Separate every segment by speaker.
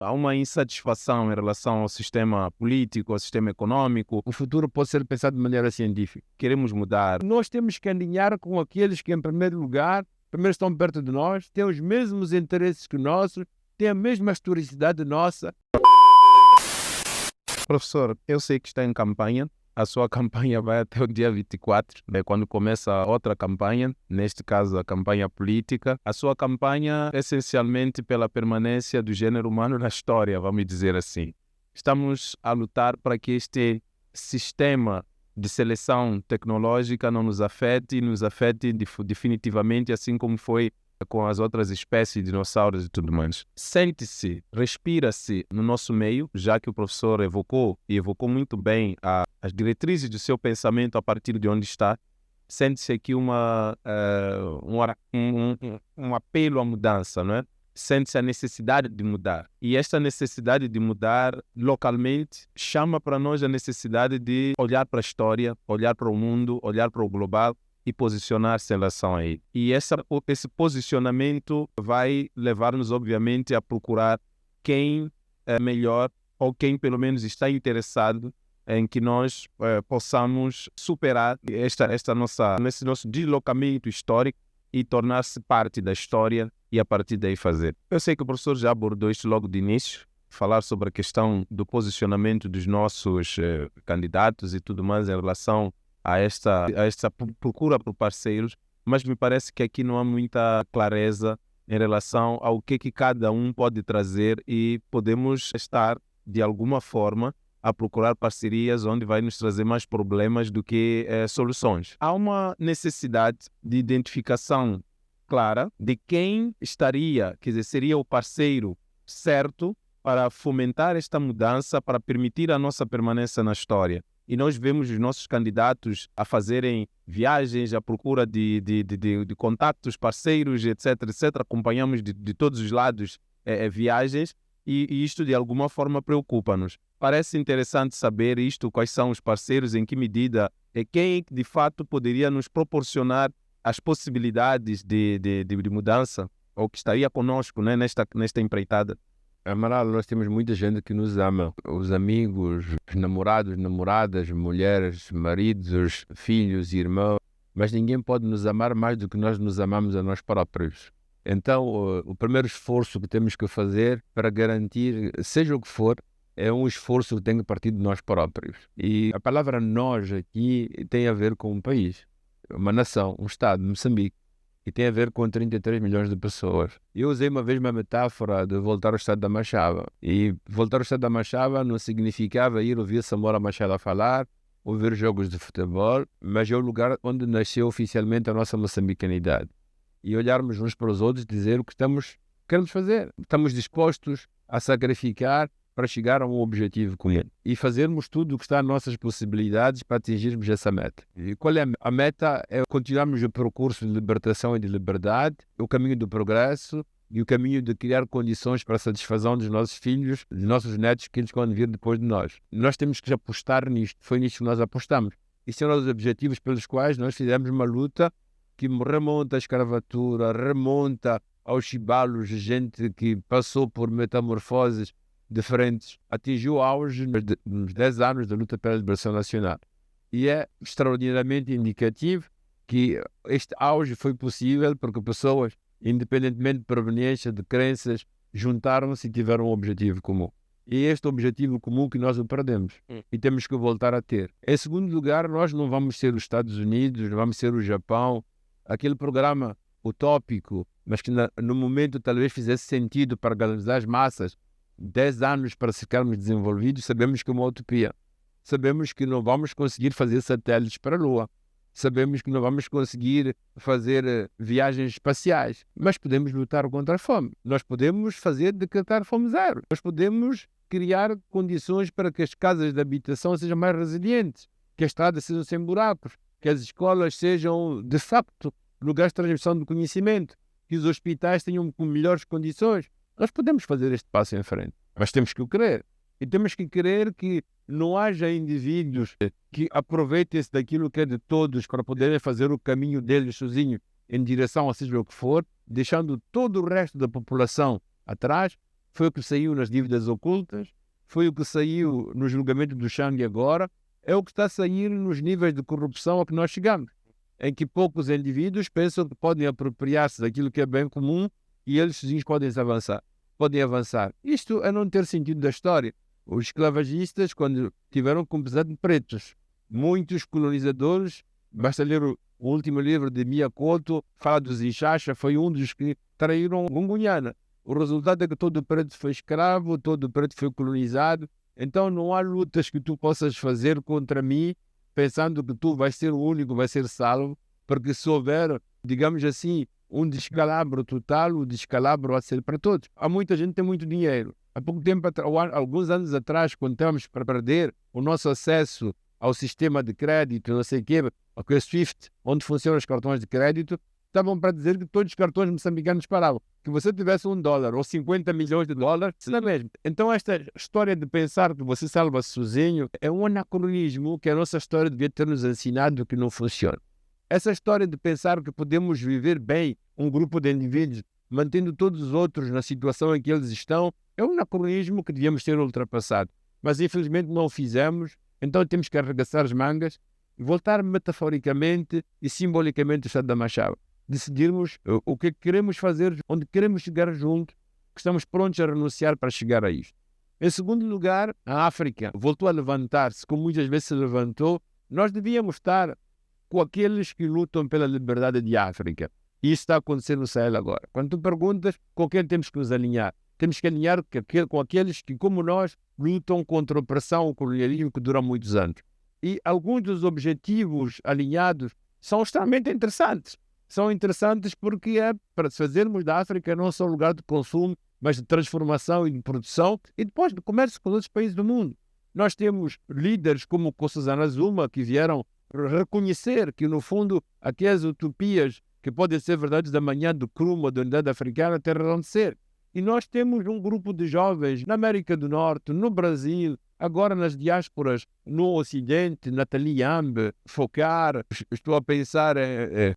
Speaker 1: há uma insatisfação em relação ao sistema político, ao sistema econômico.
Speaker 2: O futuro pode ser pensado de maneira científica.
Speaker 1: Queremos mudar.
Speaker 2: Nós temos que alinhar com aqueles que, em primeiro lugar, primeiro estão perto de nós, têm os mesmos interesses que nossos, têm a mesma historicidade nossa.
Speaker 1: Professor, eu sei que está em campanha. A sua campanha vai até o dia 24, quando começa outra campanha, neste caso a campanha política. A sua campanha é essencialmente pela permanência do gênero humano na história, vamos dizer assim. Estamos a lutar para que este sistema de seleção tecnológica não nos afete e nos afete definitivamente, assim como foi com as outras espécies de dinossauros e tudo mais. Sente-se, respira-se no nosso meio, já que o professor evocou muito bem as diretrizes do seu pensamento a partir de onde está. Sente-se aqui um apelo à mudança, não é? Sente-se a necessidade de mudar. E esta necessidade de mudar localmente chama para nós a necessidade de olhar para a história, olhar para o mundo, olhar para o global e posicionar-se em relação a ele. E esse posicionamento vai levar-nos, obviamente, a procurar quem é melhor ou quem, pelo menos, está interessado em que nós possamos superar esse nosso deslocamento histórico e tornar-se parte da história e a partir daí fazer. Eu sei que o professor já abordou isto logo de início, falar sobre a questão do posicionamento dos nossos candidatos e tudo mais em relação a esta procura por parceiros, mas me parece que aqui não há muita clareza em relação ao que cada um pode trazer e podemos estar, de alguma forma, a procurar parcerias onde vai nos trazer mais problemas do que soluções. Há uma necessidade de identificação clara de quem seria o parceiro certo para fomentar esta mudança, para permitir a nossa permanência na história. E nós vemos os nossos candidatos a fazerem viagens à procura de contatos, parceiros, etc. Acompanhamos de todos os lados viagens e isto de alguma forma preocupa-nos. Parece interessante saber isto, quais são os parceiros, em que medida, quem de fato poderia nos proporcionar as possibilidades de mudança, ou que estaria conosco, né, nesta empreitada.
Speaker 2: Amaral, nós temos muita gente que nos ama. Os amigos, os namorados, namoradas, mulheres, maridos, filhos, irmãos. Mas ninguém pode nos amar mais do que nós nos amamos a nós próprios. Então, o primeiro esforço que temos que fazer para garantir, seja o que for, é um esforço que tem que partir de nós próprios. E a palavra nós aqui tem a ver com um país, uma nação, um Estado, Moçambique. E tem a ver com 33 milhões de pessoas. Eu usei uma vez uma metáfora de voltar ao estado da Machava. E voltar ao estado da Machava não significava ir ouvir Samora Machel a falar, ouvir jogos de futebol, mas é o lugar onde nasceu oficialmente a nossa moçambicanidade. E olharmos uns para os outros e dizer o que queremos fazer. Estamos dispostos a sacrificar para chegar a um objetivo comum e fazermos tudo o que está às nossas possibilidades para atingirmos essa meta. E qual é a meta? É continuarmos o percurso de libertação e de liberdade, o caminho do progresso e o caminho de criar condições para a satisfação dos nossos filhos, dos nossos netos que eles vão vir depois de nós. Nós temos que apostar nisto. Foi nisto que nós apostamos. E são os objetivos pelos quais nós fizemos uma luta que remonta à escravatura, remonta aos chibalos, gente que passou por metamorfoses diferentes, atingiu o auge nos 10 anos da luta pela liberação nacional. E é extraordinariamente indicativo que este auge foi possível porque pessoas, independentemente de proveniência, de crenças, juntaram-se e tiveram um objetivo comum. E é este objetivo comum que nós o perdemos e temos que voltar a ter. Em segundo lugar, nós não vamos ser os Estados Unidos, não vamos ser o Japão, aquele programa utópico, mas que no momento talvez fizesse sentido para galvanizar as massas, 10 anos para ficarmos desenvolvidos, sabemos que é uma utopia. Sabemos que não vamos conseguir fazer satélites para a Lua. Sabemos que não vamos conseguir fazer viagens espaciais. Mas podemos lutar contra a fome. Nós podemos decretar fome zero. Nós podemos criar condições para que as casas de habitação sejam mais resilientes, que as estradas sejam sem buracos, que as escolas sejam, de facto, lugares de transmissão de conhecimento, que os hospitais tenham melhores condições. Nós podemos fazer este passo em frente, mas temos que o querer. E temos que querer que não haja indivíduos que aproveitem-se daquilo que é de todos para poderem fazer o caminho deles sozinhos em direção a seja o que for, deixando todo o resto da população atrás, foi o que saiu nas dívidas ocultas, foi o que saiu no julgamento do Chang agora, é o que está a sair nos níveis de corrupção a que nós chegamos, em que poucos indivíduos pensam que podem apropriar-se daquilo que é bem comum e eles sozinhos podem avançar. Isto é não ter sentido da história. Os esclavagistas, quando tiveram que começar de pretos, muitos colonizadores, basta ler o último livro de Mia Couto, fala dos Ixacha, foi um dos que traíram Gungunhana. O resultado é que todo preto foi escravo, todo preto foi colonizado. Então não há lutas que tu possas fazer contra mim pensando que tu vais ser o único, vai ser salvo, porque se houver, digamos assim, um descalabro total, o descalabro vai ser para todos. Há muita gente que tem muito dinheiro. Há pouco tempo, alguns anos atrás, quando estávamos para perder o nosso acesso ao sistema de crédito, não sei o quê, o SWIFT, onde funcionam os cartões de crédito, estavam para dizer que todos os cartões moçambicanos paravam. Que você tivesse $1 ou 50 milhões de dólares, não é mesmo? Então esta história de pensar que você salva sozinho é um anacronismo que a nossa história devia ter nos ensinado que não funciona. Essa história de pensar que podemos viver bem um grupo de indivíduos, mantendo todos os outros na situação em que eles estão, é um anacronismo que devíamos ter ultrapassado. Mas infelizmente não o fizemos, então temos que arregaçar as mangas e voltar metaforicamente e simbolicamente ao estado da Machava. Decidirmos o que queremos fazer, onde queremos chegar juntos, que estamos prontos a renunciar para chegar a isto. Em segundo lugar, a África voltou a levantar-se, como muitas vezes se levantou. Nós devíamos estar com aqueles que lutam pela liberdade de África. E isso está acontecendo no Sahel agora. Quando tu perguntas com quem temos que nos alinhar, temos que alinhar com aqueles que, como nós, lutam contra a opressão, o colonialismo que dura muitos anos. E alguns dos objetivos alinhados são extremamente interessantes. São interessantes porque é para fazermos da África não só um lugar de consumo, mas de transformação e de produção e depois de comércio com os outros países do mundo. Nós temos líderes como o Nkosazana Zuma que vieram reconhecer que, no fundo, aquelas utopias que podem ser verdades da manhã do Kruma, da unidade africana, têm razão de ser. E nós temos um grupo de jovens na América do Norte, no Brasil, agora nas diásporas no Ocidente, Nathalie Ambe, Focar, estou a pensar,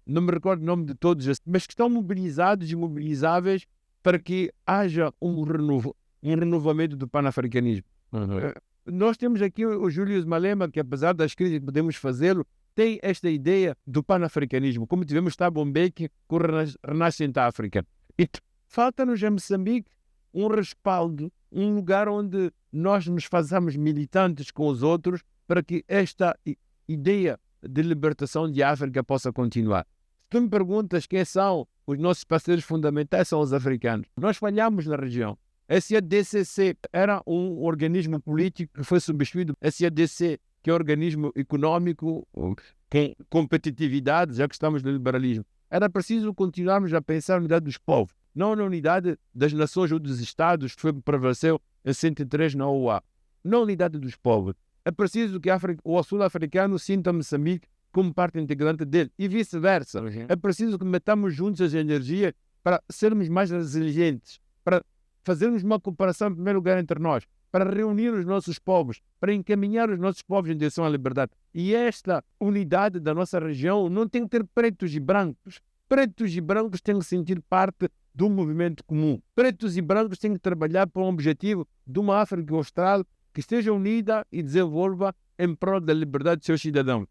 Speaker 2: não me recordo o nome de todos, mas que estão mobilizados e mobilizáveis para que haja um renovamento do panafricanismo. Nós temos aqui o Julius Malema, que apesar das crises que podemos fazê-lo, tem esta ideia do panafricanismo, como tivemos Thabo Mbeki com o Renascente África. E falta-nos em Moçambique um respaldo, um lugar onde nós nos façamos militantes com os outros para que esta ideia de libertação de África possa continuar. Se tu me perguntas quem são os nossos parceiros fundamentais, são os africanos. Nós falhamos na região. A SADCC era um organismo político que foi substituído. A SADC, que é um organismo económico com competitividade, já que estamos no liberalismo. Era preciso continuarmos a pensar na unidade dos povos, não na unidade das nações ou dos Estados, que foi o que prevaleceu em 103 na OUA. Não na unidade dos povos. É preciso que o sul-africano sinta Moçambique como parte integrante dele e vice-versa. É preciso que metamos juntos as energias para sermos mais resilientes, para fazermos uma cooperação em primeiro lugar entre nós, para reunir os nossos povos, para encaminhar os nossos povos em direção à liberdade. E esta unidade da nossa região não tem que ter pretos e brancos. Pretos e brancos têm que sentir parte de um movimento comum. Pretos e brancos têm que trabalhar para um objetivo de uma África Austral que esteja unida e desenvolva em prol da liberdade de seus cidadãos.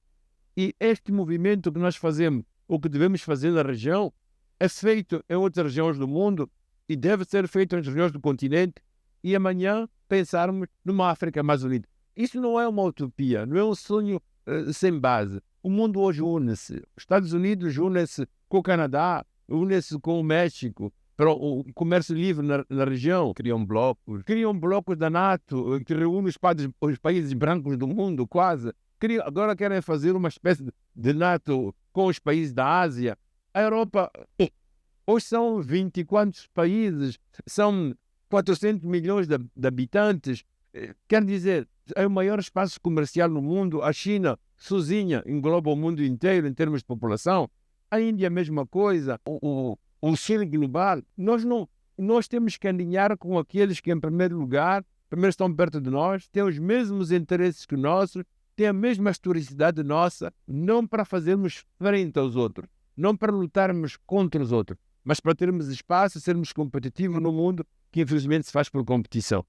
Speaker 2: E este movimento que nós fazemos, o que devemos fazer na região, é feito em outras regiões do mundo e deve ser feito nas regiões do continente e amanhã pensarmos numa África mais unida. Isso não é uma utopia, não é um sonho sem base. O mundo hoje une-se. Os Estados Unidos unem-se com o Canadá, unem-se com o México para o comércio livre na região. Criam blocos da NATO que reúnem os países brancos do mundo, quase. Agora querem fazer uma espécie de NATO com os países da Ásia. A Europa, hoje são 20 e quantos países, são 400 milhões de habitantes. Quer dizer, é o maior espaço comercial no mundo. A China, sozinha, engloba o mundo inteiro em termos de população. A Índia, a mesma coisa. O Sul global. Nós temos que alinhar com aqueles que, em primeiro lugar, primeiro estão perto de nós, têm os mesmos interesses que nossos, têm a mesma historicidade nossa, não para fazermos frente aos outros, não para lutarmos contra os outros, mas para termos espaço, sermos competitivos no mundo que infelizmente se faz por competição.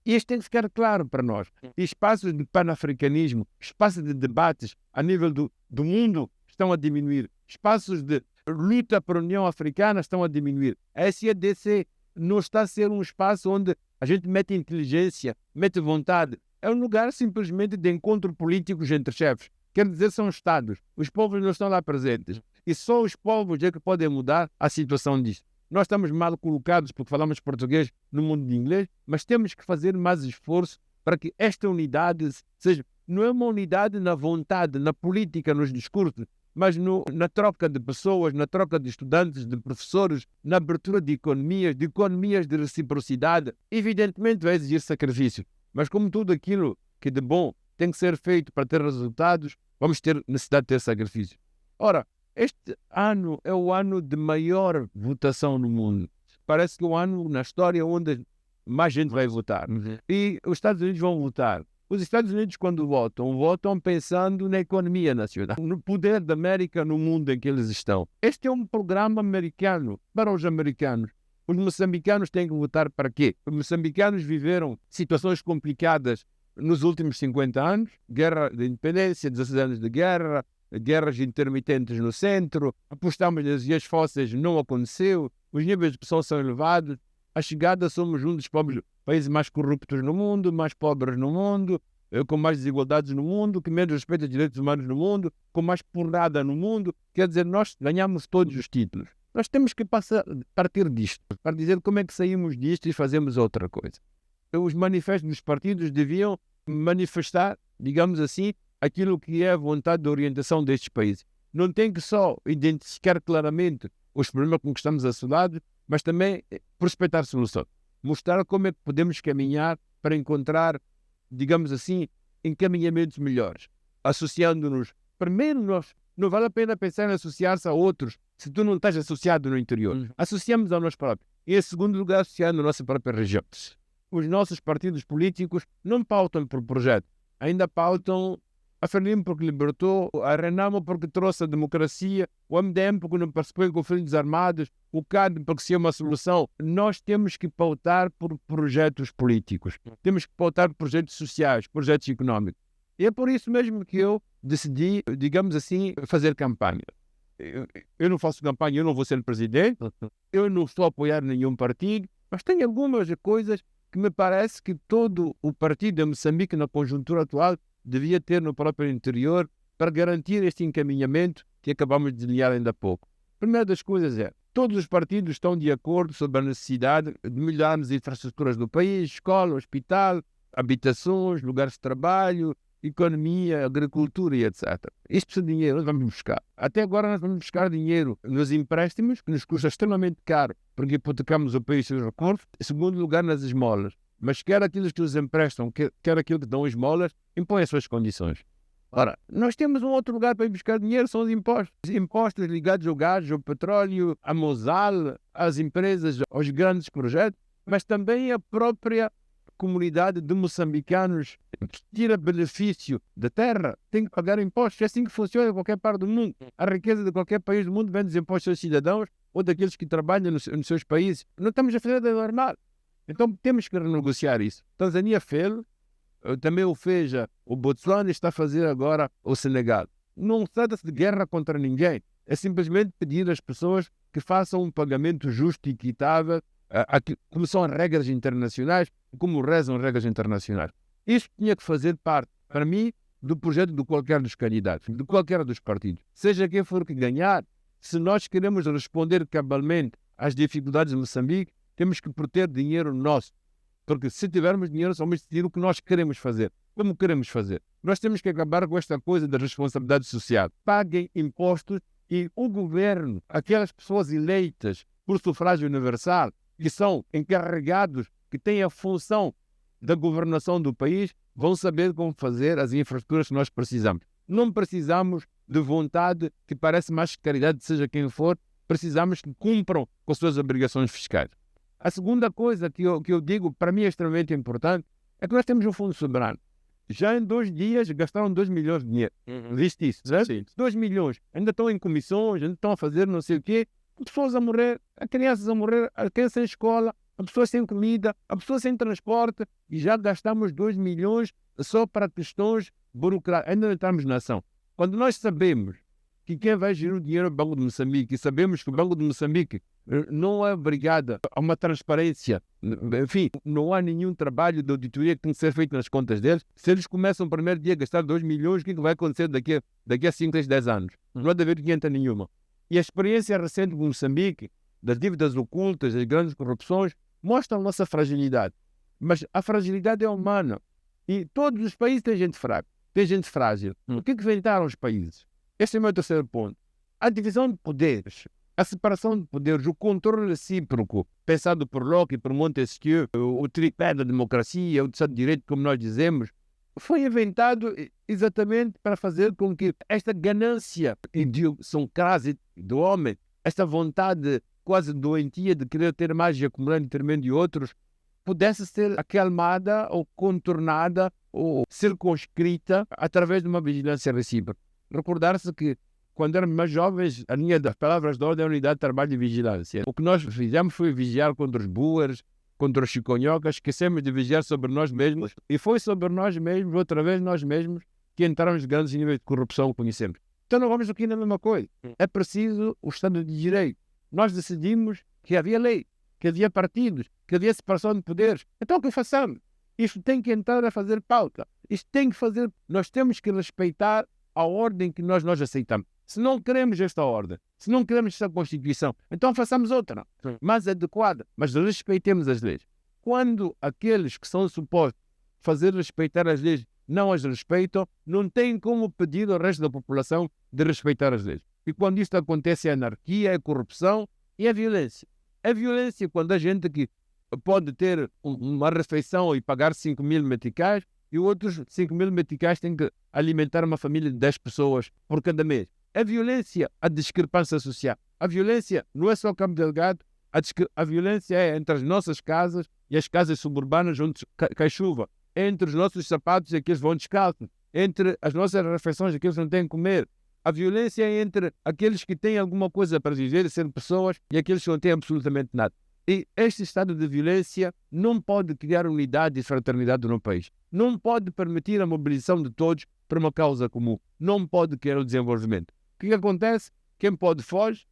Speaker 2: E isto tem que ficar claro para nós. E espaços de panafricanismo, espaços de debates a nível do mundo estão a diminuir. Espaços de luta para a União Africana estão a diminuir. A SADC não está a ser um espaço onde a gente mete inteligência, mete vontade. É um lugar simplesmente de encontro políticos entre chefes. Quer dizer, são Estados. Os povos não estão lá presentes. E só os povos é que podem mudar a situação disto. Nós estamos mal colocados porque falamos português no mundo de inglês, mas temos que fazer mais esforço para que esta unidade seja... Não é uma unidade na vontade, na política, nos discursos, mas na troca de pessoas, na troca de estudantes, de professores, na abertura de economias de reciprocidade. Evidentemente vai exigir sacrifício, mas como tudo aquilo que de bom tem que ser feito para ter resultados, vamos ter necessidade de ter sacrifício. Ora, este ano é o ano de maior votação no mundo. Parece que é o ano na história onde mais gente vai votar. E os Estados Unidos vão votar. Os Estados Unidos, quando votam pensando na economia nacional, no poder da América no mundo em que eles estão. Este é um programa americano para os americanos. Os moçambicanos têm que votar para quê? Os moçambicanos viveram situações complicadas nos últimos 50 anos, guerra de independência, 16 anos de guerra, guerras intermitentes no centro, apostamos nas energias fósseis, não aconteceu, os níveis de pressão são elevados, a chegada somos um dos países mais corruptos no mundo, mais pobres no mundo, com mais desigualdades no mundo, que menos respeita os direitos humanos no mundo, com mais porrada no mundo. Quer dizer, nós ganhamos todos os títulos. Nós temos que partir disto, para dizer como é que saímos disto e fazemos outra coisa. Os manifestos dos partidos deviam manifestar, digamos assim, aquilo que é a vontade de orientação destes países. Não tem que só identificar claramente os problemas com que estamos assolados, mas também prospectar soluções. Mostrar como é que podemos caminhar para encontrar, digamos assim, encaminhamentos melhores. Associando-nos. Primeiro, não vale a pena pensar em associar-se a outros se tu não estás associado no interior. Associamos a nós próprios. E, em segundo lugar, associando a nossa própria região. Os nossos partidos políticos não pautam por projeto. Ainda pautam a Frelimo porque libertou, a Renamo porque trouxe a democracia, o MDM porque não participou em conflitos armados, o CAD porque se é uma solução. Nós temos que pautar por projetos políticos, temos que pautar por projetos sociais, projetos económicos. E é por isso mesmo que eu decidi, digamos assim, fazer campanha. Eu não faço campanha, eu não vou ser presidente, eu não estou a apoiar nenhum partido, mas tenho algumas coisas que me parece que todo o partido de Moçambique, na conjuntura atual, devia ter no próprio interior para garantir este encaminhamento que acabamos de delinear ainda há pouco. A primeira das coisas é, todos os partidos estão de acordo sobre a necessidade de melhorarmos as infraestruturas do país, escola, hospital, habitações, lugares de trabalho, economia, agricultura e etc. Isto precisa de dinheiro, nós vamos buscar. Até agora nós vamos buscar dinheiro nos empréstimos, que nos custa extremamente caro, porque hipotecamos o país e os recursos. Em segundo lugar, nas esmolas. Mas quer aqueles que nos emprestam, quer aquilo que dão esmolas, impõem as suas condições. Ora, nós temos um outro lugar para ir buscar dinheiro, são os impostos. Os impostos ligados ao gás, ao petróleo, à Mosal, às empresas, aos grandes projetos, mas também a própria comunidade de moçambicanos que tira benefício da terra tem que pagar impostos. É assim que funciona em qualquer parte do mundo. A riqueza de qualquer país do mundo vem dos impostos aos cidadãos ou daqueles que trabalham nos seus países. Não estamos a fazer nada normal. Então temos que renegociar isso. Tanzânia fez, também o fez o Botsuana, está a fazer agora o Senegal. Não trata-se de guerra contra ninguém. É simplesmente pedir às pessoas que façam um pagamento justo e equitável, como são as regras internacionais, como rezam as regras internacionais. Isto tinha que fazer parte, para mim, do projeto de qualquer dos candidatos, de qualquer dos partidos. Seja quem for que ganhar, se nós queremos responder cabalmente às dificuldades de Moçambique, temos que proteger dinheiro nosso. Porque se tivermos dinheiro, vamos decidir o que nós queremos fazer. Como queremos fazer. Nós temos que acabar com esta coisa da responsabilidade social. Paguem impostos e o governo, aquelas pessoas eleitas por sufrágio universal, que são encarregados, que têm a função da governação do país, vão saber como fazer as infraestruturas que nós precisamos. Não precisamos de vontade que parece mais que caridade, seja quem for, precisamos que cumpram com as suas obrigações fiscais. A segunda coisa que eu digo, para mim é extremamente importante, é que nós temos um fundo soberano. Já em 2 dias gastaram 2 milhões de dinheiro. Viste isso? Certo? 2 milhões. Ainda estão em comissões, ainda estão a fazer não sei o quê. Pessoas a morrer, crianças a morrer, a criança em escola, a pessoa sem comida, a pessoa sem transporte, e já gastamos 2 milhões só para questões burocráticas. Ainda não estamos na ação. Quando nós sabemos que quem vai gerir o dinheiro é o Banco de Moçambique, e sabemos que o Banco de Moçambique não é obrigado a uma transparência, enfim, não há nenhum trabalho de auditoria que tem que ser feito nas contas deles. Se eles começam o primeiro dia a gastar 2 milhões, o que vai acontecer daqui a 5, 6, 10 anos? Não há de haver 500 nenhuma. E a experiência recente com Moçambique, das dívidas ocultas, das grandes corrupções, mostra a nossa fragilidade. Mas a fragilidade é humana. E todos os países têm gente fraca, têm gente frágil. O que inventaram os países? Este é o meu terceiro ponto. A divisão de poderes, a separação de poderes, o controle recíproco, pensado por Locke e por Montesquieu, o tripé da democracia, o Estado de Direito, como nós dizemos, foi inventado exatamente para fazer com que esta ganância idiosincrática do homem, esta vontade quase doentia de querer ter mais e acumular em detrimento de outros, pudesse ser acalmada ou contornada ou circunscrita através de uma vigilância recíproca. Recordar-se que, quando éramos mais jovens, a linha das palavras de ordem é a unidade de trabalho e vigilância. O que nós fizemos foi vigiar contra os boers, contra os chiconhocas, esquecemos de vigiar sobre nós mesmos, e foi sobre nós mesmos, outra vez nós mesmos, que entramos nos grandes níveis de corrupção que conhecemos. Então não vamos aqui na mesma coisa. É preciso o Estado de Direito. Nós decidimos que havia lei, que havia partidos, que havia separação de poderes. Então o que façamos? Isto tem que entrar a fazer pauta. Isto tem que fazer... Nós temos que respeitar a ordem que nós aceitamos. Se não queremos esta ordem, se não queremos esta Constituição, então façamos outra, mais adequada, mas respeitemos as leis. Quando aqueles que são supostos fazer respeitar as leis não as respeitam, não tem como pedir ao resto da população de respeitar as leis. E quando isto acontece, é a anarquia, é a corrupção e a violência. A violência, quando a gente que pode ter uma refeição e pagar 5.000 meticais, e outros 5.000 meticais têm que alimentar uma família de 10 pessoas por cada mês. A violência, a discrepância social. A violência não é só Cabo Delgado, a violência é entre as nossas casas e as casas suburbanas onde cai chuva, entre os nossos sapatos e aqueles que vão descalços, entre as nossas refeições e aqueles que não têm que comer. A violência é entre aqueles que têm alguma coisa para viver e ser pessoas e aqueles que não têm absolutamente nada. E este estado de violência não pode criar unidade e fraternidade no país. Não pode permitir a mobilização de todos para uma causa comum. Não pode criar o desenvolvimento. O que acontece? Quem pode foge.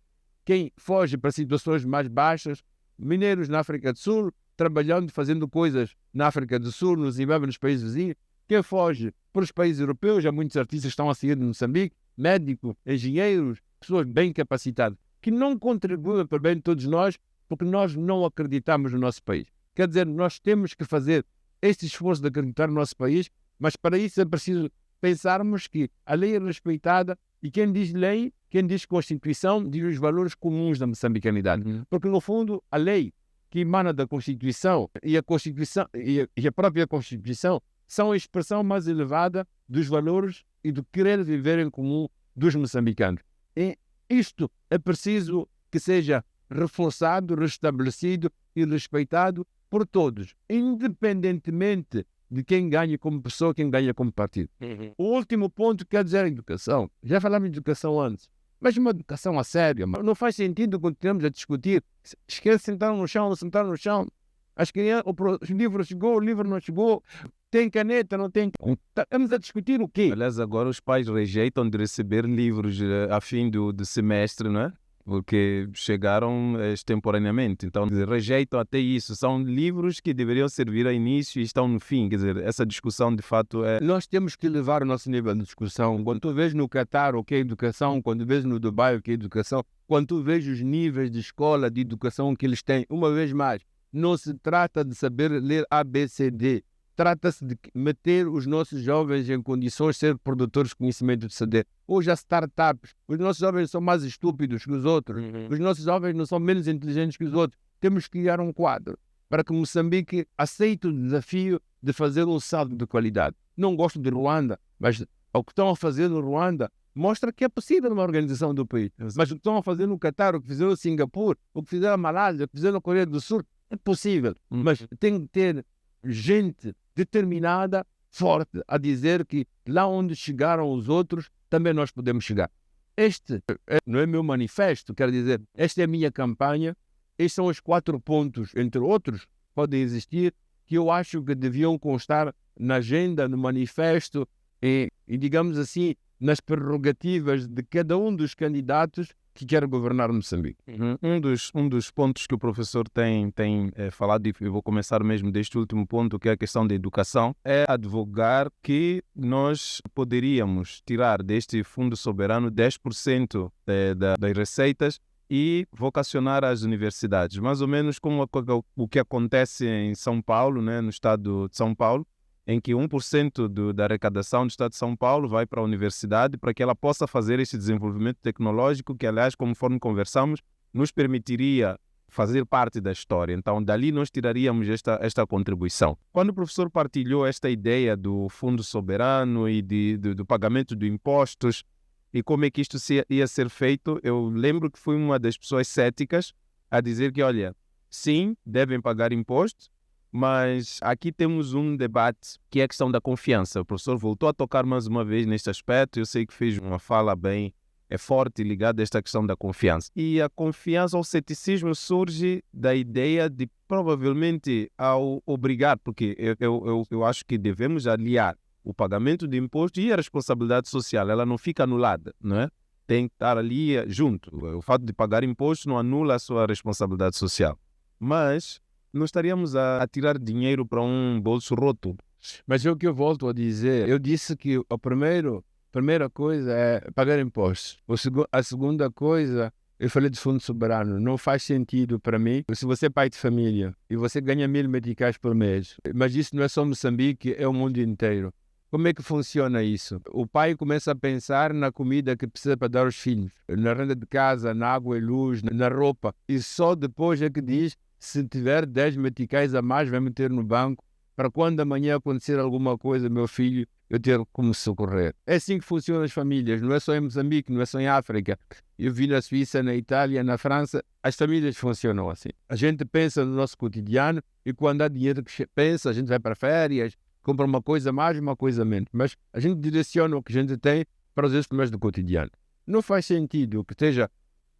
Speaker 2: Quem foge para situações mais baixas, mineiros na África do Sul, trabalhando, fazendo coisas na África do Sul, no Zimbábue, nos países vizinhos. Quem foge para os países europeus, já muitos artistas estão a sair de Moçambique, médicos, engenheiros, pessoas bem capacitadas, que não contribuem para o bem de todos nós, porque nós não acreditamos no nosso país. Quer dizer, nós temos que fazer este esforço de acreditar no nosso país, mas para isso é preciso pensarmos que a lei é respeitada e quem diz lei, quem diz Constituição, diz os valores comuns da moçambicanidade. Porque, no fundo, a lei que emana da Constituição e a Constituição e a própria Constituição são a expressão mais elevada dos valores e do querer viver em comum dos moçambicanos. E isto é preciso que seja reforçado, restabelecido e respeitado por todos, independentemente de quem ganha como pessoa, quem ganha como partido. O último ponto quer dizer a educação. Já falamos de educação antes, mas uma educação a sério. Não faz sentido continuarmos a discutir. Esquece sentar no chão, não sentar no chão. As crianças, o livro chegou, o livro não chegou. Tem caneta, não tem... Estamos a discutir o quê?
Speaker 1: Aliás, agora os pais rejeitam de receber livros a fim do semestre, não é? Porque chegaram extemporaneamente. Então, quer dizer, rejeitam até isso. São livros que deveriam servir a início e estão no fim. Quer dizer, essa discussão, de fato, é...
Speaker 2: Nós temos que levar o nosso nível de discussão. Quando tu vês no Catar o que é educação, quando vês no Dubai o que é educação, quando tu vês os níveis de escola, de educação que eles têm, uma vez mais, não se trata de saber ler A, B, C, D. Trata-se de meter os nossos jovens em condições de ser produtores de conhecimento de saber. Hoje há startups. Os nossos jovens são mais estúpidos que os outros. Os nossos jovens não são menos inteligentes que os outros. Temos que criar um quadro para que Moçambique aceite o desafio de fazer um salto de qualidade. Não gosto de Ruanda, mas o que estão a fazer no Ruanda mostra que é possível uma organização do país. Mas o que estão a fazer no Catar, o que fizeram no Singapura, o que fizeram na Malásia, o que fizeram na Coreia do Sul, é possível. Mas tem que ter gente determinada, forte, a dizer que lá onde chegaram os outros, também nós podemos chegar. Este não é meu manifesto, quero dizer, esta é a minha campanha Estes são os 4 pontos, entre outros, podem existir, que eu acho que deviam constar na agenda, no manifesto e digamos assim, nas prerrogativas de cada um dos candidatos que quer governar Moçambique.
Speaker 1: Um dos pontos que o professor tem falado, e eu vou começar mesmo deste último ponto, que é a questão da educação, é advogar que nós poderíamos tirar deste fundo soberano 10% das receitas e vocacionar às universidades, mais ou menos como o que acontece em São Paulo, né, no estado de São Paulo, em que 1% da arrecadação do Estado de São Paulo vai para a universidade para que ela possa fazer este desenvolvimento tecnológico que, aliás, conforme conversamos, nos permitiria fazer parte da história. Então, dali nós tiraríamos esta contribuição. Quando o professor partilhou esta ideia do fundo soberano e do pagamento de impostos e como é que isto ia ser feito, eu lembro que fui uma das pessoas céticas a dizer que, olha, sim, devem pagar impostos, mas aqui temos um debate que é a questão da confiança. O professor voltou a tocar mais uma vez neste aspecto. Eu sei que fez uma fala bem forte ligada a esta questão da confiança. E a confiança, o ceticismo surge da ideia de provavelmente ao obrigar, porque eu acho que devemos aliar o pagamento de imposto e a responsabilidade social. Ela não fica anulada, não é? Tem que estar ali junto. O fato de pagar imposto não anula a sua responsabilidade social. Mas não estaríamos a tirar dinheiro para um bolso roto.
Speaker 2: Mas é o que eu volto a dizer. Eu disse que a primeira coisa é pagar impostos. A segunda coisa, eu falei de fundo soberano. Não faz sentido para mim. Se você é pai de família e você ganha 1.000 meticais por mês, mas isso não é só Moçambique, é o mundo inteiro. Como é que funciona isso? O pai começa a pensar na comida que precisa para dar aos filhos, na renda de casa, na água e luz, na roupa. E só depois é que diz: se tiver 10 meticais a mais, vai meter no banco, para quando amanhã acontecer alguma coisa, meu filho, eu ter como socorrer. É assim que funcionam as famílias, não é só em Moçambique, não é só em África. Eu vi na Suíça, na Itália, na França, as famílias funcionam assim. A gente pensa no nosso cotidiano e quando há dinheiro que pensa, a gente vai para férias, compra uma coisa mais, uma coisa menos. Mas a gente direciona o que a gente tem para os problemas do cotidiano. Não faz sentido que esteja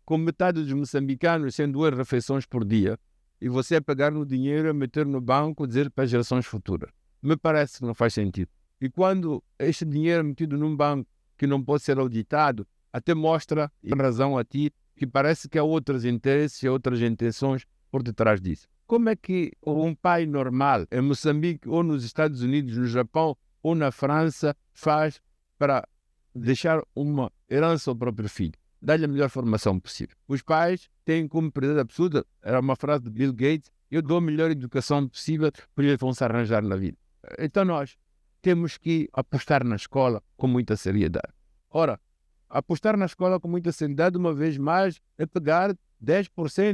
Speaker 2: com metade dos moçambicanos sem 2 refeições por dia, e você pegar no dinheiro, meter no banco, dizer para as gerações futuras. Me parece que não faz sentido. E quando este dinheiro é metido num banco que não pode ser auditado, até mostra em razão a ti que parece que há outros interesses e outras intenções por detrás disso. Como é que um pai normal em Moçambique ou nos Estados Unidos, no Japão ou na França faz para deixar uma herança ao próprio filho? Dá-lhe a melhor formação possível. Os pais têm como prioridade absoluta, era uma frase de Bill Gates: eu dou a melhor educação possível, porque eles vão se arranjar na vida. Então nós temos que apostar na escola com muita seriedade. Ora, apostar na escola com muita seriedade, uma vez mais, é pegar 10%,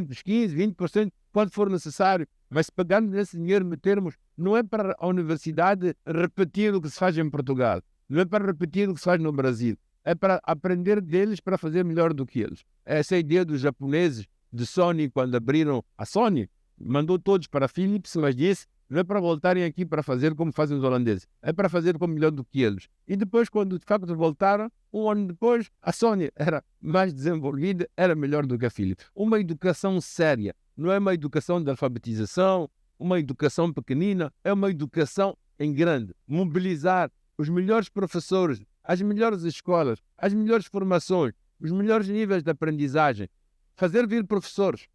Speaker 2: 15%, 20%, quando for necessário. Mas se pegarmos esse dinheiro e metermos, não é para a universidade repetir o que se faz em Portugal, não é para repetir o que se faz no Brasil. É para aprender deles para fazer melhor do que eles. Essa é a ideia dos japoneses de Sony, quando abriram a Sony, mandou todos para a Philips, mas disse: não é para voltarem aqui para fazer como fazem os holandeses, é para fazer como melhor do que eles. E depois, quando de facto voltaram, um ano depois, a Sony era mais desenvolvida, era melhor do que a Philips. Uma educação séria, não é uma educação de alfabetização, uma educação pequenina, é uma educação em grande. Mobilizar os melhores professores, as melhores escolas, as melhores formações, os melhores níveis de aprendizagem, fazer vir professores,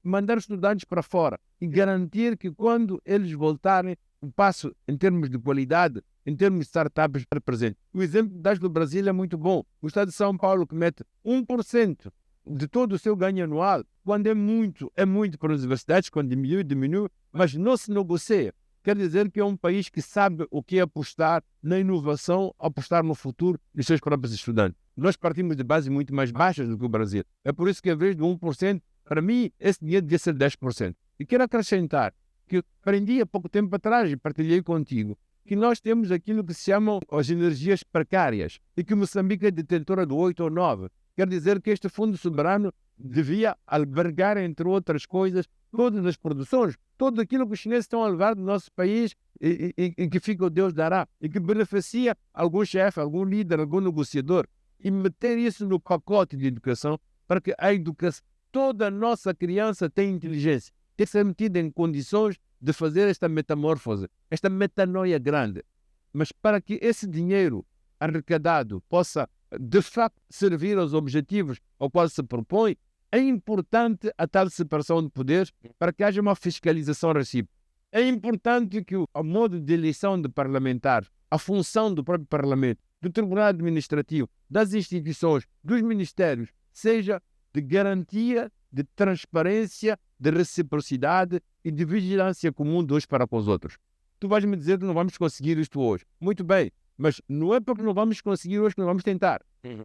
Speaker 2: mandar estudantes para fora e garantir que quando eles voltarem, o passo em termos de qualidade, em termos de startups, estar presente. O exemplo que dás do Brasil é muito bom. O Estado de São Paulo, que mete 1% de todo o seu ganho anual, quando é muito para as universidades, quando diminui, mas não se negocia. Quer dizer que é um país que sabe o que é apostar na inovação, apostar no futuro dos seus próprios estudantes. Nós partimos de bases muito mais baixas do que o Brasil. É por isso que, em vez de 1%, para mim, esse dinheiro devia ser 10%. E quero acrescentar que aprendi há pouco tempo atrás e partilhei contigo que nós temos aquilo que se chamam as energias precárias e que Moçambique é detentora do 8 ou 9. Quer dizer que este fundo soberano devia albergar, entre outras coisas, todas as produções, tudo aquilo que os chineses estão a levar do nosso país e que fica o Deus dará, e que beneficia algum chefe, algum líder, algum negociador, e meter isso no pacote de educação para que a educação, Toda nossa criança tem inteligência. Tem que ser metida em condições de fazer esta metamorfose, esta metanoia grande. Mas para que esse dinheiro arrecadado possa, de facto, servir aos objetivos ao qual se propõe, é importante a tal separação de poderes para que haja uma fiscalização recíproca. É importante que o modo de eleição de parlamentares, a função do próprio Parlamento, do Tribunal Administrativo, das instituições, dos ministérios, seja de garantia, de transparência, de reciprocidade e de vigilância comum de uns para com os outros. Tu vais me dizer que não vamos conseguir isto hoje. Muito bem, mas não é porque não vamos conseguir hoje que não vamos tentar.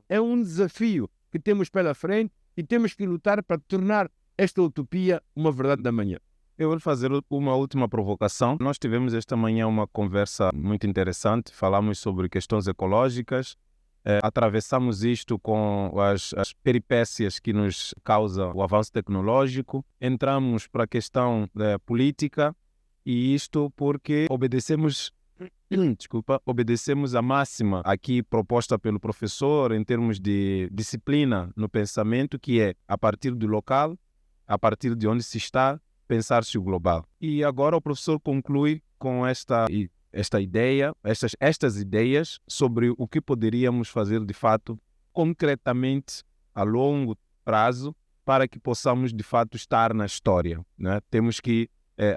Speaker 2: É um desafio que temos pela frente e temos que lutar para tornar esta utopia uma verdade da manhã.
Speaker 1: Eu vou fazer uma última provocação. Nós tivemos esta manhã uma conversa muito interessante. Falamos sobre questões ecológicas. Atravessamos isto com as peripécias que nos causa o avanço tecnológico. Entramos para a questão política e isto porque obedecemos a máxima aqui proposta pelo professor em termos de disciplina no pensamento, que é a partir do local, a partir de onde se está, pensar-se o global. E agora o professor conclui com esta ideia, estas ideias sobre o que poderíamos fazer de fato, concretamente, a longo prazo, para que possamos de fato estar na história, né? Temos que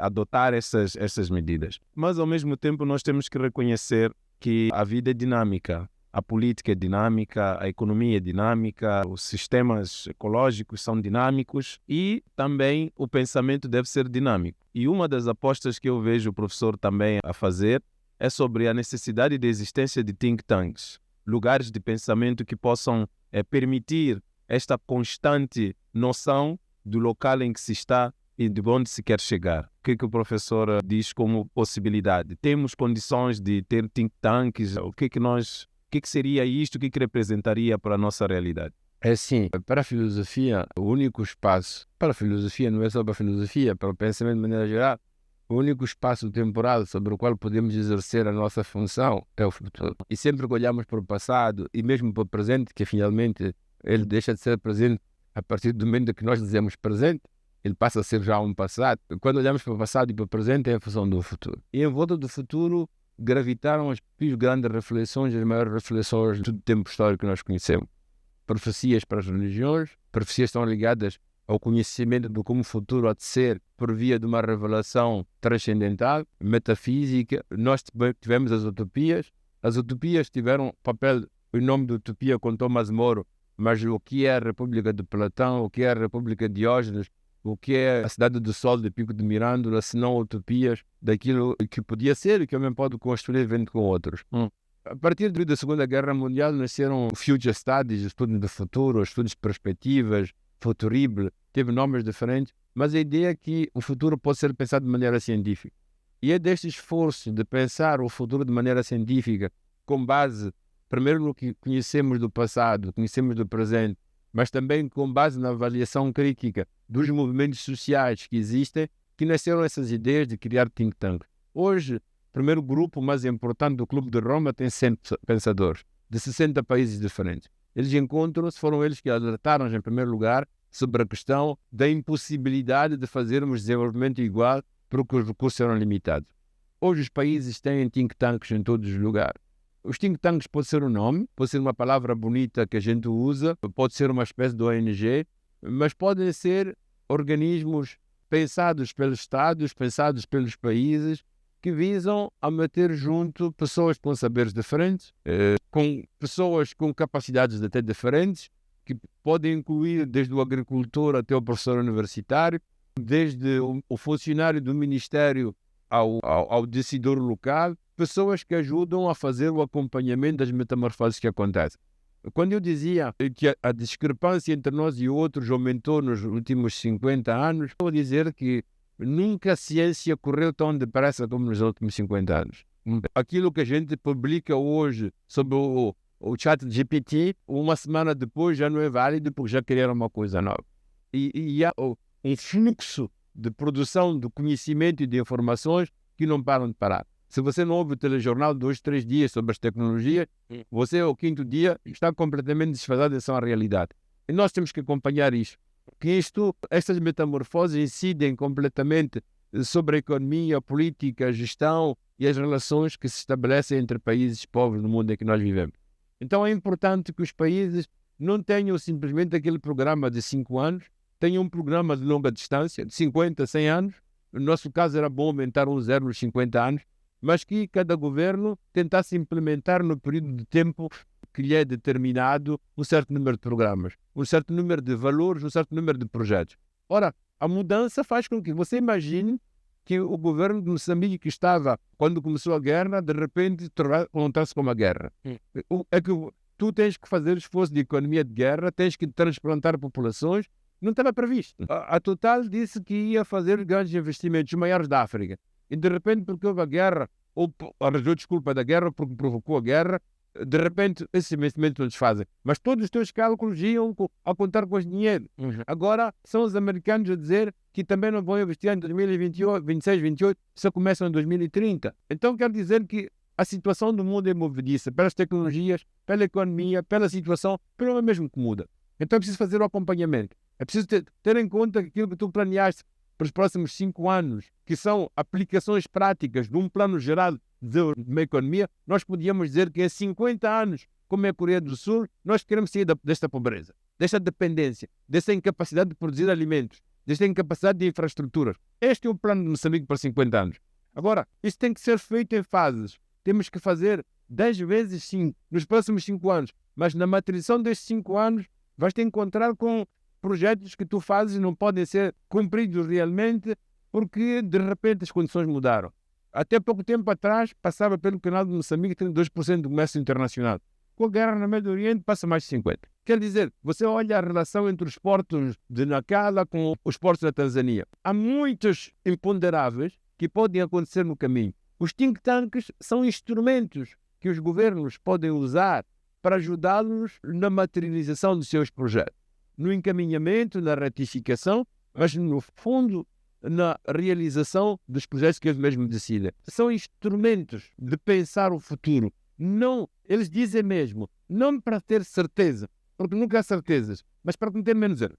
Speaker 1: adotar essas medidas. Mas ao mesmo tempo nós temos que reconhecer que a vida é dinâmica. A política é dinâmica, a economia é dinâmica, os sistemas ecológicos são dinâmicos e também o pensamento deve ser dinâmico. E uma das apostas que eu vejo o professor também a fazer é sobre a necessidade de existência de think tanks, lugares de pensamento que possam permitir esta constante noção do local em que se está e de onde se quer chegar. O que o professor diz como possibilidade? Temos condições de ter think tanks? O que seria isto? O que representaria para a nossa realidade?
Speaker 2: É assim, para a filosofia, o único espaço, para a filosofia não é só para a filosofia, para o pensamento de maneira geral, o único espaço temporal sobre o qual podemos exercer a nossa função é o futuro. E sempre que olhamos para o passado e mesmo para o presente, que finalmente ele deixa de ser presente a partir do momento que nós dizemos presente, ele passa a ser já um passado. Quando olhamos para o passado e para o presente é a função do futuro. E em volta do futuro gravitaram as grandes reflexões, as maiores reflexões do tempo histórico que nós conhecemos. Profecias para as religiões, profecias estão ligadas ao conhecimento de como o futuro há de ser por via de uma revelação transcendental, metafísica. Nós tivemos as utopias tiveram papel, o nome de utopia com Thomas More, mas o que é a República de Platão, o que é a República de Diógenes, o que é a Cidade do Sol de Pico de Mirândola, se não utopias daquilo que podia ser e que o homem pode construir vendo com outros. A partir da Segunda Guerra Mundial nasceram Future Studies, estudos de futuro, estudos de perspectivas, Futurible, teve nomes diferentes, mas a ideia é que o futuro pode ser pensado de maneira científica. E é deste esforço de pensar o futuro de maneira científica, com base, primeiro no que conhecemos do passado, conhecemos do presente, mas também com base na avaliação crítica dos movimentos sociais que existem, que nasceram essas ideias de criar think tanks. Hoje, o primeiro grupo mais importante do Clube de Roma tem 100 pensadores, de 60 países diferentes. Eles encontram-se, foram eles que alertaram em primeiro lugar sobre a questão da impossibilidade de fazermos desenvolvimento igual porque os recursos eram limitados. Hoje os países têm think tanks em todos os lugares. Os think tanks pode ser um nome, pode ser uma palavra bonita que a gente usa, pode ser uma espécie de ONG, mas podem ser organismos pensados pelos Estados, pensados pelos países, que visam a meter junto pessoas com saberes diferentes, com pessoas com capacidades até diferentes, que podem incluir desde o agricultor até o professor universitário, desde o funcionário do ministério ao decidor local, pessoas que ajudam a fazer o acompanhamento das metamorfoses que acontecem. Quando eu dizia que a discrepância entre nós e outros aumentou nos últimos 50 anos, vou dizer que nunca a ciência correu tão depressa como nos últimos 50 anos. Aquilo que a gente publica hoje sobre o chat GPT, uma semana depois já não é válido porque já criaram uma coisa nova. E há um fluxo de produção de conhecimento e de informações que não param de parar. Se você não ouve o telejornal de 2, 3 dias sobre as tecnologias, você ao 5º dia está completamente desfasado em relação à realidade. E nós temos que acompanhar isso. que estas metamorfoses incidem completamente sobre a economia, a política, a gestão e as relações que se estabelecem entre países povos no mundo em que nós vivemos. Então é importante que os países não tenham simplesmente aquele programa de 5 anos, tenham um programa de longa distância, de 50, 100 anos. No nosso caso era bom aumentar um zero nos 50 anos, mas que cada governo tentasse implementar no período de tempo que lhe é determinado um certo número de programas, um certo número de valores, um certo número de projetos. Ora, a mudança faz com que você imagine que o governo de Moçambique, que estava, quando começou a guerra, de repente encontrasse com uma guerra. É que tu tens que fazer esforço de economia de guerra, tens que transplantar populações, não estava previsto. A Total disse que ia fazer grandes investimentos maiores da África. E de repente, porque houve a guerra, ou arranjou desculpa da guerra porque provocou a guerra, de repente esses investimentos não se fazem. Mas todos os teus cálculos iam a contar com esse dinheiro. Agora são os americanos a dizer que também não vão investir em 2028, 26, 28, só começam em 2030. Então quer dizer que a situação do mundo é movediça pelas tecnologias, pela economia, pela situação, pelo mesmo que muda. Então é preciso fazer o acompanhamento. É preciso ter em conta que aquilo que tu planeaste para os próximos 5 anos, que são aplicações práticas de um plano geral de uma economia, nós podíamos dizer que em 50 anos, como é a Coreia do Sul, nós queremos sair desta pobreza, desta dependência, desta incapacidade de produzir alimentos, desta incapacidade de infraestruturas. Este é o plano de Moçambique para 50 anos. Agora, isso tem que ser feito em fases. Temos que fazer 10 vezes 5 nos próximos 5 anos, mas na matrização destes 5 anos vais te encontrar com projetos que tu fazes não podem ser cumpridos realmente porque de repente as condições mudaram. Até pouco tempo atrás passava pelo canal de Moçambique 32% do comércio internacional. Com a guerra no Médio Oriente passa mais de 50%. Quer dizer, você olha a relação entre os portos de Nacala com os portos da Tanzânia. Há muitos imponderáveis que podem acontecer no caminho. Os think tanks são instrumentos que os governos podem usar para ajudá-los na materialização dos seus projetos. No encaminhamento, na ratificação, mas no fundo na realização dos projetos que eles mesmos decidem. São instrumentos de pensar o futuro. Não, eles dizem mesmo, não para ter certeza, porque nunca há certezas, mas para ter menos erro.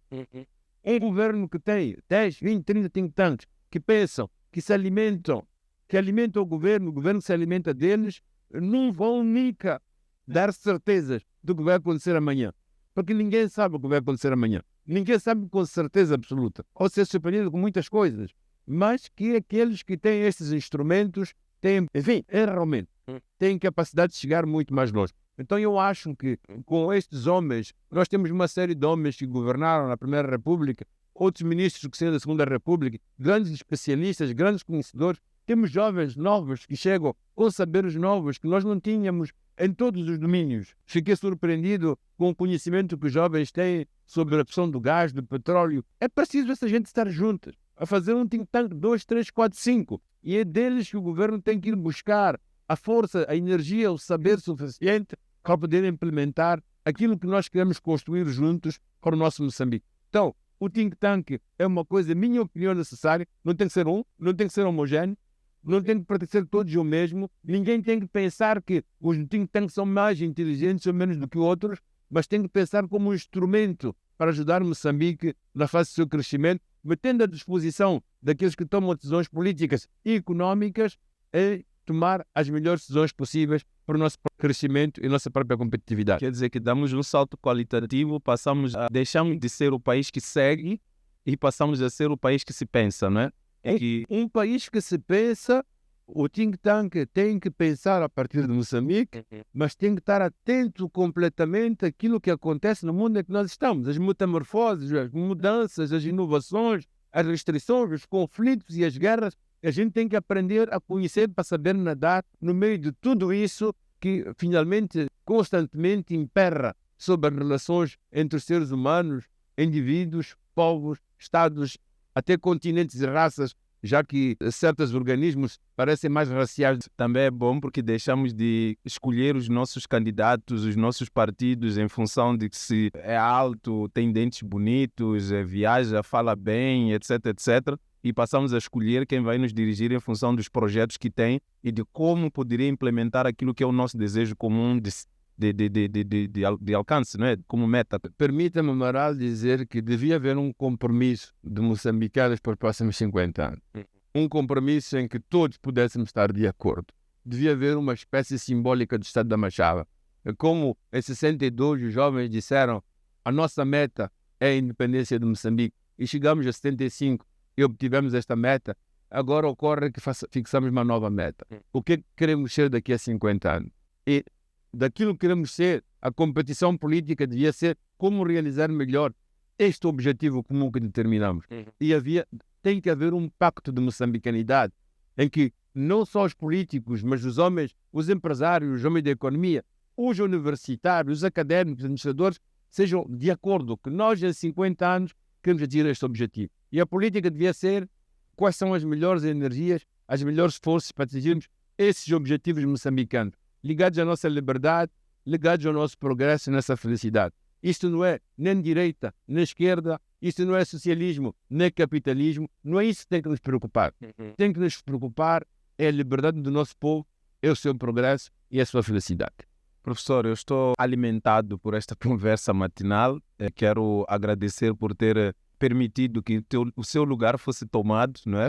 Speaker 2: Um governo que tem 10, 20, 30 think tanks que pensam, que se alimentam, que alimentam o governo se alimenta deles, não vão nunca dar certezas do que vai acontecer amanhã. Porque ninguém sabe o que vai acontecer amanhã. Ninguém sabe com certeza absoluta. Ou ser surpreendido com muitas coisas. Mas que aqueles que têm estes instrumentos têm, enfim, realmente têm capacidade de chegar muito mais longe. Então eu acho que com estes homens, nós temos uma série de homens que governaram na Primeira República, outros ministros que saíram da Segunda República, grandes especialistas, grandes conhecedores. Temos jovens novos que chegam com saberes novos que nós não tínhamos em todos os domínios. Fiquei surpreendido com o conhecimento que os jovens têm sobre a questão do gás, do petróleo. É preciso essa gente estar juntas, a fazer um think tank 2, 3, 4, 5. E é deles que o governo tem que ir buscar a força, a energia, o saber suficiente para poder implementar aquilo que nós queremos construir juntos para o nosso Moçambique. Então, o think tank é uma coisa, minha opinião, necessária. Não tem que ser não tem que ser homogéneo. Não tem que pertencer todos ao mesmo. Ninguém tem que pensar que os think tanks são mais inteligentes ou menos do que outros, mas tem que pensar como um instrumento para ajudar Moçambique na fase do seu crescimento, metendo à disposição daqueles que tomam decisões políticas e económicas a tomar as melhores decisões possíveis para o nosso crescimento e nossa própria competitividade.
Speaker 1: Quer dizer que damos um salto qualitativo, deixamos de ser o país que segue e passamos a ser o país que se pensa, não é?
Speaker 2: Um país que se pensa, o think tank tem que pensar a partir de Moçambique, mas tem que estar atento completamente àquilo que acontece no mundo em que nós estamos. As metamorfoses, as mudanças, as inovações, as restrições, os conflitos e as guerras. A gente tem que aprender a conhecer para saber nadar no meio de tudo isso que finalmente, constantemente impera sobre as relações entre os seres humanos, indivíduos, povos, estados, até continentes e raças, já que certos organismos parecem mais raciais.
Speaker 1: Também é bom porque deixamos de escolher os nossos candidatos, os nossos partidos em função de que se é alto, tem dentes bonitos, viaja, fala bem, etc, etc. E passamos a escolher quem vai nos dirigir em função dos projetos que tem e de como poderia implementar aquilo que é o nosso desejo comum de alcance, não é? Como meta.
Speaker 2: Permita-me, Amaral, dizer que devia haver um compromisso de moçambicanos para os próximos 50 anos. Um compromisso em que todos pudéssemos estar de acordo. Devia haver uma espécie simbólica do Estado da Machava. Como em 62 os jovens disseram, a nossa meta é a independência de Moçambique, e chegamos a 75 e obtivemos esta meta, agora ocorre que fixamos uma nova meta. O que queremos ser daqui a 50 anos? E daquilo que queremos ser, a competição política devia ser como realizar melhor este objetivo comum que determinamos. E tem que haver um pacto de moçambicanidade, em que não só os políticos, mas os homens, os empresários, os homens da economia, os universitários, os académicos, os administradores, sejam de acordo que nós, em 50 anos, queremos atingir este objetivo. E a política devia ser quais são as melhores energias, as melhores forças para atingirmos esses objetivos moçambicanos, ligados à nossa liberdade, ligados ao nosso progresso e nossa felicidade. Isto não é nem direita, nem esquerda, isto não é socialismo, nem capitalismo, não é isso que tem que nos preocupar. Tem que nos preocupar é a liberdade do nosso povo, é o seu progresso e a sua felicidade.
Speaker 1: Professor, eu estou alimentado por esta conversa matinal. Quero agradecer por ter permitido que o seu lugar fosse tomado, não é?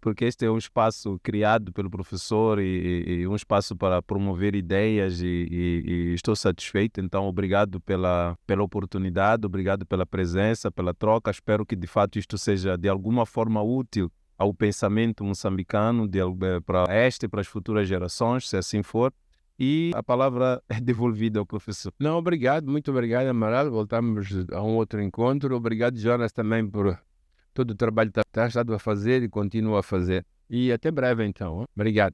Speaker 1: Porque este é um espaço criado pelo professor e um espaço para promover ideias e estou satisfeito. Então, obrigado pela oportunidade, obrigado pela presença, pela troca. Espero que, de fato, isto seja de alguma forma útil ao pensamento moçambicano para esta e para as futuras gerações, se assim for. E a palavra é devolvida ao professor.
Speaker 2: Não, obrigado, muito obrigado, Amaral. Voltamos a um outro encontro. Obrigado, Jonas, também por todo o trabalho que está estado a fazer e continua a fazer. E até breve, então. Obrigado.